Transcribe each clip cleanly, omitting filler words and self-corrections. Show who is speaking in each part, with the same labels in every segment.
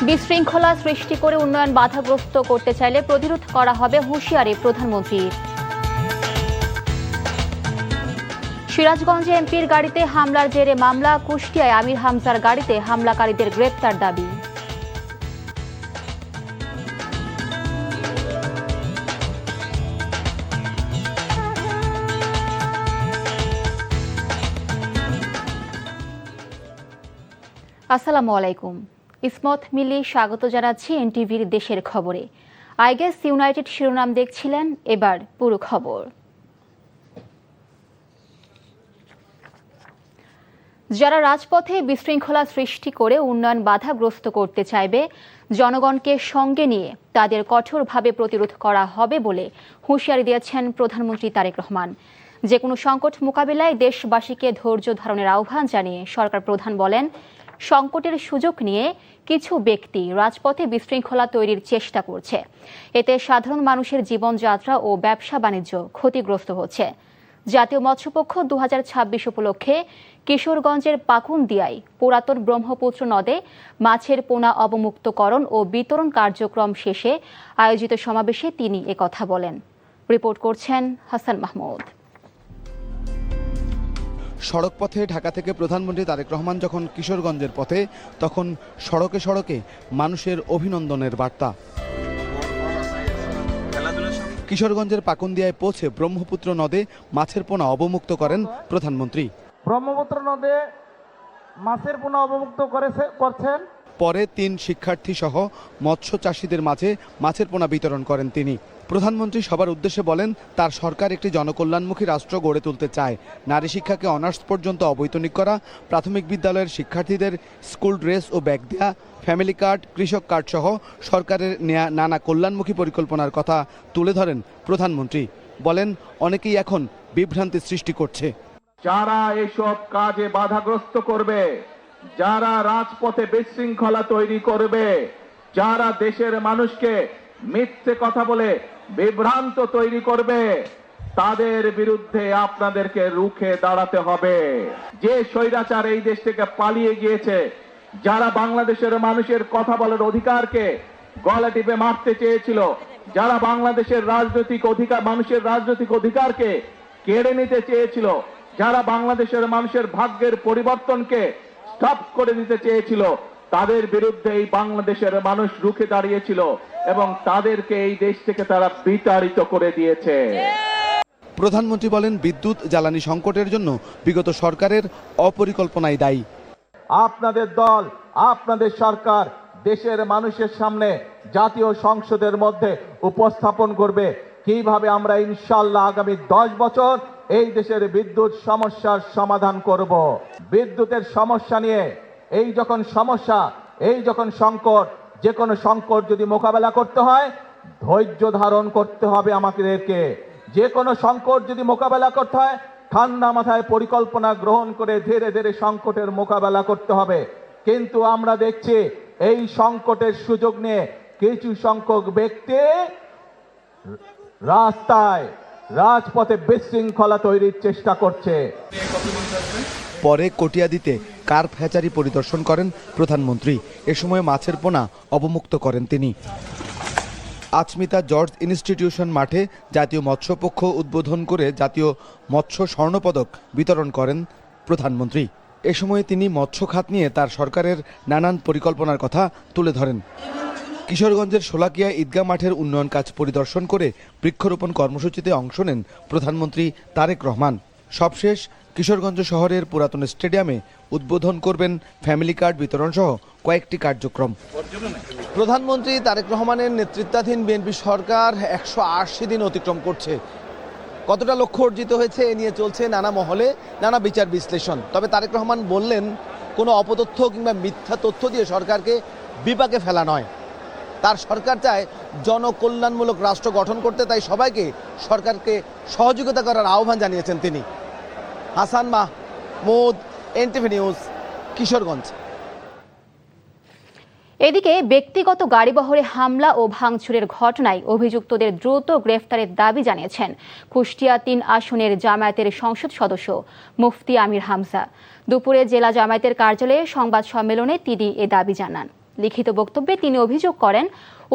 Speaker 1: বিশৃঙ্খলা সৃষ্টি করে উন্নয়ন বাধাগ্রস্ত করতে চাইলে প্রতিরোধ করা হবে হুঁশিয়ারি প্রধানমন্ত্রীর। সিরাজগঞ্জে এমপির গাড়িতে হামলার জেরে মামলা, কুষ্টিয়ায় আমির হামজার গাড়িতে হামলাকারীদের গ্রেপ্তার দাবি। আসসালামু আলাইকুম। ইসমত মিলি স্বাগত জানাচ্ছি এনটিভির দেশের খবরে। আই গেস ইউনাইটেড শিরোনাম দেখছিলেন, এবার পুরো খবর। যারা রাজপথে বিশৃঙ্খলা সৃষ্টি করে উন্নয়ন বাধাগ্রস্ত করতে চাইবে, জনগণকে সঙ্গে নিয়ে তাদের কঠোরভাবে প্রতিরোধ করা হবে বলে হুঁশিয়ারি দিয়েছেন প্রধানমন্ত্রী তারেক রহমান। যে কোনো সংকট মোকাবিলায় দেশবাসীকে ধৈর্য ধারণের আহ্বান জানিয়ে সরকার প্রধান বলেন, সংকটের সুযোগ নিয়ে কিছু ব্যক্তি রাজপথে বিশৃঙ্খলা তৈরির চেষ্টা করছে। এতে সাধারণ মানুষের জীবনযাত্রা ও ব্যবসা বাণিজ্য ক্ষতিগ্রস্ত হচ্ছে। জাতীয় মৎস্যপক্ষ ২০২৬ উপলক্ষে কিশোরগঞ্জের পাকুন্দিয়ায় পুরাতন ব্রহ্মপুত্র নদে মাছের পোনা অবমুক্তকরণ ও বিতরণ কার্যক্রম শেষে আয়োজিত সমাবেশে তিনি একথা বলেন। রিপোর্ট করছেন হাসান মাহমুদ।
Speaker 2: সড়ক পথে ঢাকা থেকে প্রধানমন্ত্রী তারেক রহমান যখন কিশোরগঞ্জের পথে, তখন সড়কে সড়কে মানুষের অভিনন্দনের বার্তা। কিশোরগঞ্জের পাকুন্দিয়ায় পৌঁছে ব্রহ্মপুত্র নদে মাছের পোনা অবমুক্ত করেন প্রধানমন্ত্রী।
Speaker 3: ব্রহ্মপুত্র নদে মাছের পোনা অবমুক্ত করছেন।
Speaker 2: পরে ৩ শিক্ষার্থী সহ মৎস্য চাষীদের মাঝে মাছের পোনা বিতরণ করেন তিনি। প্রধানমন্ত্রী সবার উদ্দেশ্যে বলেন, তার সরকার একটি জনকল্যাণমুখী রাষ্ট্র গড়ে তুলতে চায়। নারী শিক্ষাকে অনার্স পর্যন্ত অবৈতনিক করা, প্রাথমিক বিদ্যালয়ের শিক্ষার্থীদের স্কুল ড্রেস ও ব্যাগ দেয়া, ফ্যামিলি কার্ড, কৃষক কার্ড সহ সরকারের নেয়া নানা কল্যাণমুখী পরিকল্পনার কথা তুলে ধরেন প্রধানমন্ত্রী। বলেন, অনেকেই এখন বিভ্রান্তি সৃষ্টি করছে।
Speaker 4: যারা এসব কাজে বাধাগ্রস্ত করবে, যারা রাজপথে বিশৃঙ্খলা তৈরি করবে, যারা দেশের মানুষকে মিথ্যে কথা বলে বিভ্রান্ত তৈরি করবে, তাদের বিরুদ্ধে আপনাদেরকে রুখে দাঁড়াতে হবে। যে স্বৈরাচার এই দেশ থেকে পালিয়ে গিয়েছে, যারা বাংলাদেশের মানুষের কথা বলার অধিকারকে গলা টিপে মারতে চেয়েছিল, যারা বাংলাদেশের রাজনৈতিক অধিকার, মানুষের রাজনৈতিক অধিকারকে কেড়ে নিতে চেয়েছিল, যারা বাংলাদেশের মানুষের ভাগ্যের পরিবর্তনকে স্টপ করে দিতে চেয়েছিল, তাদের বিরুদ্ধে এই বাংলাদেশের মানুষ রুখে দাঁড়িয়েছিল এবং তাদেরকে এই দেশ থেকে তারা বিতাড়িত করে দিয়েছে।
Speaker 2: প্রধানমন্ত্রী বলেন, বিদ্যুৎ জ্বালানি সংকটের জন্য বিগত সরকারের অপরিকল্পনাই দায়ী।
Speaker 3: আপনাদের দল, আপনাদের সরকার দেশের মানুষের সামনে জাতীয় সংসদের মধ্যে উপস্থাপন করবে কিভাবে আমরা ইনশাআল্লাহ আগামী 10 বছর এই দেশের বিদ্যুৎ সমস্যার সমাধান করব। বিদ্যুতের সমস্যা নিয়ে এই যখন সমস্যা, এই যখন সংকট, যে কোনো সংকট যদি মোকাবেলা করতে হয়, ধৈর্য ধারণ করতে হবে আমাদেরকে। যে কোনো সংকট যদি মোকাবেলা করতে হয়, ঠান্ডা মাথায় পরিকল্পনা গ্রহণ করে ধীরে ধীরে সংকটের মোকাবেলা করতে হবে। কিন্তু আমরা দেখছি এই সংকটের সুযোগ নিয়ে কিছু সংখ্যক ব্যক্তি রাজপথে বিশৃঙ্খলা তৈরির চেষ্টা করছে।
Speaker 2: পরে কটিয়াদীতে কার্প হ্যাচারি পরিদর্শন করেন প্রধানমন্ত্রী। এ সময় মাছের পোনা অবমুক্ত করেন তিনি। আচমিতা জর্জ ইনস্টিটিউশন মাঠে জাতীয় মৎস্যপক্ষ উদ্বোধন করে জাতীয় মৎস্য স্বর্ণপদক বিতরণ করেন প্রধানমন্ত্রী। এ সময় তিনি মৎস্য খাত নিয়ে তার সরকারের নানান পরিকল্পনার কথা তুলে ধরেন। কিশোরগঞ্জের শোলাকিয়া ঈদগাহ মাঠের উন্নয়ন কাজ পরিদর্শন করে বৃক্ষরোপণ কর্মসূচিতে অংশ নেন প্রধানমন্ত্রী তারেক রহমান। সবশেষ কিশোরগঞ্জ শহরের পুরাতন স্টেডিয়ামে উদ্বোধন করবেন ফ্যামিলি কার্ড বিতরণ সহ কয়েকটি কার্যক্রম। প্রধানমন্ত্রী তারেক রহমানের নেতৃত্বাধীন বিএনপি সরকার 180 দিন অতিক্রম করছে। কতটা লক্ষ্য অর্জিত হয়েছে এ নিয়ে চলছে নানা মহলে নানা বিচার বিশ্লেষণ। তবে তারেক রহমান বললেন, কোনো অপতথ্য কিংবা মিথ্যা তথ্য দিয়ে সরকারকে বিপাকে ফেলা নয়। তার সরকার চায় জনকল্যাণমূলক রাষ্ট্র গঠন করতে, তাই সবাইকে সরকারকে সহযোগিতা করার আহ্বান জানিয়েছেন তিনি। Hasan Mahmud, NTV news, Kishoreganj.
Speaker 1: এদিকে ব্যক্তিগত গাড়িবহরে হামলা ও ভাঙচুরের ঘটনায় অভিযুক্তদের দ্রুত গ্রেফতারের দাবি জানিয়েছেন কুষ্টিয়া ৩ আসনের জামায়াতের সংসদ সদস্য মুফতি আমির হামজা। দুপুরে জেলা জামায়াতের কার্যালয়ে সংবাদ সম্মেলনে তিনি এ দাবি জানান। লিখিত বক্তব্যে তিনি অভিযোগ করেন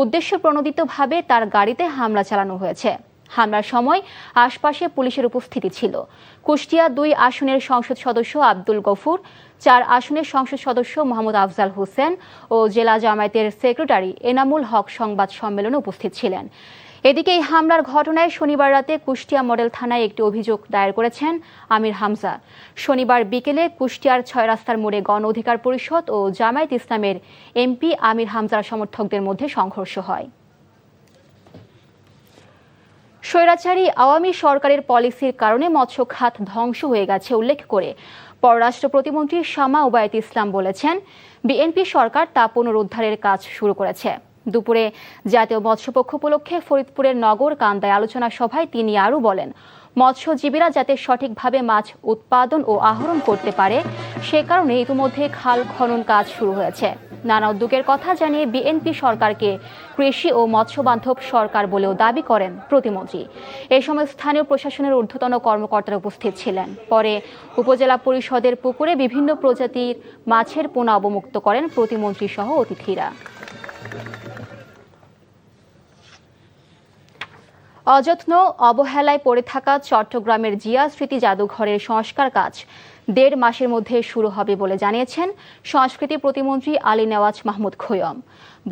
Speaker 1: উদ্দেশ্যপ্রণোদিতভাবে তার গাড়িতে হামলা চালানো হয়েছে। হামলার সময় আশপাশে পুলিশের উপস্থিতি ছিল। কুষ্টিয়া 2 আসনের সংসদ সদস্য আব্দুল গফুর, 4 আসনের সংসদ সদস্য মোহাম্মদ আফজাল হোসেন ও জেলা জামায়াতের সেক্রেটারি এনামুল হক সংবাদ সম্মেলনে উপস্থিত ছিলেন। এদিকে এই হামলার ঘটনায় শনিবার রাতে কুষ্টিয়া মডেল থানায় একটি অভিযোগ দায়ের করেছেন আমির হামজা। শনিবার বিকেলে কুষ্টিয়ার 6 রাস্তার মোড়ে গণ অধিকার পরিষদ ও জামায়াত ইসলামের এমপি আমির হামজার সমর্থকদের মধ্যে সংঘর্ষ হয়। স্বৈরাচারী আওয়ামী সরকারের পলিসির কারণে মৎস্য খাত ধ্বংস হয়ে গেছে উল্লেখ করে পররাষ্ট্র প্রতিমন্ত্রী শামা ওবায়দ ইসলাম বলেছেন, বিএনপি সরকার তা পুনরুদ্ধারের কাজ শুরু করেছে। দুপুরে জাতীয় মৎস্যপক্ষ উপলক্ষে ফরিদপুরের নগর কান্দায় আলোচনা সভায় তিনি আরও বলেন, মৎস্যজীবীরা যাতে সঠিকভাবে মাছ উৎপাদন ও আহরণ করতে পারে সে কারণে ইতিমধ্যে খাল খনন কাজ শুরু হয়েছে। নানা উদ্যোগের কথা জানিয়ে বিএনপি সরকারকে কৃষি ও মৎস্যবান্ধব সরকার বলেও দাবি করেন প্রতিমন্ত্রী। এ সময় স্থানীয় প্রশাসনের ঊর্ধ্বতন কর্মকর্তারা উপস্থিত ছিলেন। পরে উপজেলা পরিষদের পুকুরে বিভিন্ন প্রজাতির মাছের পোনা অবমুক্ত করেন প্রতিমন্ত্রী সহ অতিথিরা। অযত্ন অবহেলায় পড়ে থাকা চট্টগ্রামের জিয়া স্মৃতি জাদুঘরের সংস্কার কাজ 1.5 মাসের মধ্যে শুরু হবে বলে জানিয়েছেন সংস্কৃতি প্রতিমন্ত্রী আলী নেওয়াজ মাহমুদ খোয়ম।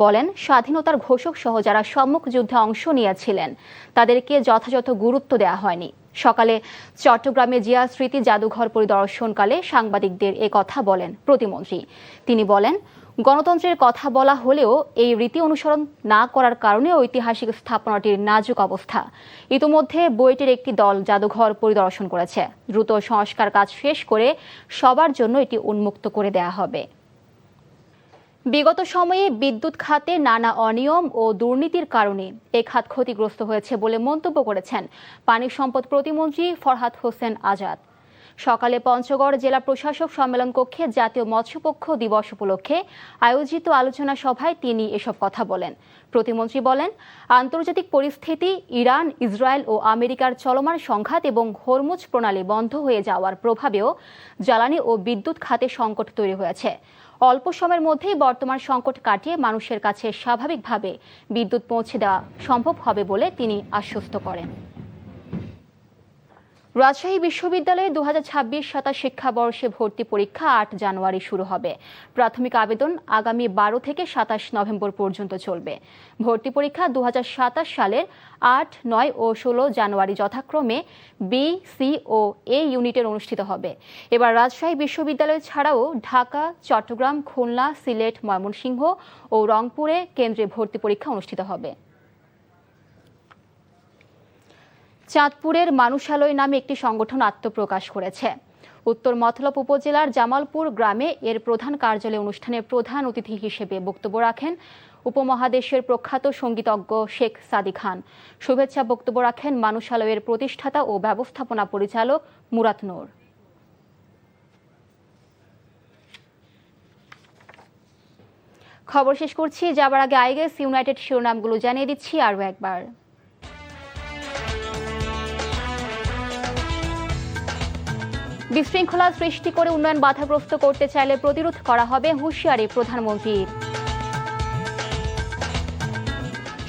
Speaker 1: বলেন, স্বাধীনতার ঘোষক সহ যারা সম্মুখ যুদ্ধে অংশ নিয়েছিলেন তাদেরকে যথাযথ গুরুত্ব দেওয়া হয়নি। সকালে চট্টগ্রামে জিয়া স্মৃতি জাদুঘর পরিদর্শনকালে সাংবাদিকদের এ কথা বলেন প্রতিমন্ত্রী। তিনি বলেন, গণতন্ত্রের কথা বলা হলেও এই রীতি অনুসরণ না করার কারণে ঐতিহাসিক স্থাপনাটির নাজুক অবস্থা। ইতিমধ্যে বুয়েটের একটি দল জাদুঘর পরিদর্শন করেছে। দ্রুত সংস্কার কাজ শেষ করে সবার জন্য এটি উন্মুক্ত করে দেওয়া হবে। বিগত সময়ে বিদ্যুৎ খাতে নানা অনিয়ম ও দুর্নীতির কারণে এ খাত ক্ষতিগ্রস্ত হয়েছে বলে মন্তব্য করেছেন পানি সম্পদ প্রতিমন্ত্রী ফরহাদ হোসেন আজাদ। সকালে পঞ্চগড় জেলা প্রশাসক সম্মেলন কক্ষে জাতীয় মৎস্যপক্ষ দিবস উপলক্ষে আয়োজিত আলোচনা সভায় তিনি এসব কথা বলেন। প্রতিমন্ত্রী বলেন, আন্তর্জাতিক পরিস্থিতি, ইরান, ইসরায়েল ও আমেরিকার চলমান সংঘাত এবং হরমুজ প্রণালী বন্ধ হয়ে যাওয়ার প্রভাবেও জ্বালানি ও বিদ্যুৎ খাতে সংকট তৈরি হয়েছে। অল্প সময়ের মধ্যেই বর্তমান সংকট কাটিয়ে মানুষের কাছে স্বাভাবিকভাবে বিদ্যুৎ পৌঁছে দেওয়া সম্ভব হবে বলে তিনি আশ্বস্ত করেন। রাজশাহী বিশ্ববিদ্যালয়ে 2026-27 শিক্ষাবর্ষে ভর্তি পরীক্ষা 8 জানুয়ারি শুরু হবে। প্রাথমিক আবেদন আগামী 12 থেকে 27 নভেম্বর পর্যন্ত চলবে। ভর্তি পরীক্ষা 2027 সালের 8, 9 ও 16 জানুয়ারি যথাক্রমে বি, সি ও এ ইউনিটের অনুষ্ঠিত হবে। এবার রাজশাহী বিশ্ববিদ্যালয় ছাড়াও ঢাকা, চট্টগ্রাম, খুলনা, সিলেট, ময়মনসিংহ ও রংপুরে কেন্দ্রে ভর্তি পরীক্ষা অনুষ্ঠিত হবে। চাঁদপুরের মানুষালয় নামে একটি সংগঠন আত্মপ্রকাশ করেছে। উত্তর মতলব উপজেলার জামালপুর গ্রামে এর প্রধান কার্যালয় অনুষ্ঠানে প্রধান অতিথি হিসেবে বক্তব্য রাখেন উপমহাদেশের প্রখ্যাত সঙ্গীতজ্ঞ শেখ সাদি খান। শুভেচ্ছা বক্তব্য রাখেন মানুষালয়ের প্রতিষ্ঠাতা ও ব্যবস্থাপনা পরিচালক মুরাদ নূর। খবর শেষ করছি, যাবার আগে আইগেস ইউনাইটেড শিরোনামগুলো জানিয়ে দিচ্ছি আরও একবার। বিশৃঙ্খলা সৃষ্টি করে উন্নয়ন বাধাগ্রস্ত করতে চাইলে প্রতিরোধ করা হবে, হুঁশিয়ারি প্রধানমন্ত্রীর।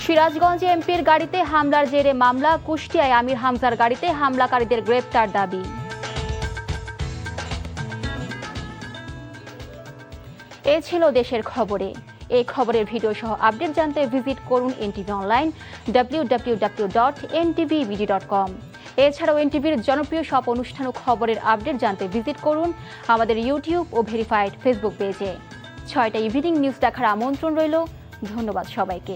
Speaker 1: সিরাজগঞ্জে এমপির গাড়িতে হামলার জেরে মামলা, কুষ্টিয়ায় আমির হামজার গাড়িতে হামলাকারীদের গ্রেপ্তার দাবি। এ ছিল দেশের খবরে। এই খবরের ভিডিও সহ আপডেট জানতে ভিজিট করুন এনটিভি অনলাইন www.ntvbd.com। এছাড়াও এনটিভির জনপ্রিয় সব অনুষ্ঠান ও খবরের আপডেট জানতে ভিজিট করুন আমাদের ইউটিউব ও ভেরিফাইড ফেসবুক পেজে। 6টা ইভিনিং নিউজ দেখার আমন্ত্রণ রইল। ধন্যবাদ সবাইকে।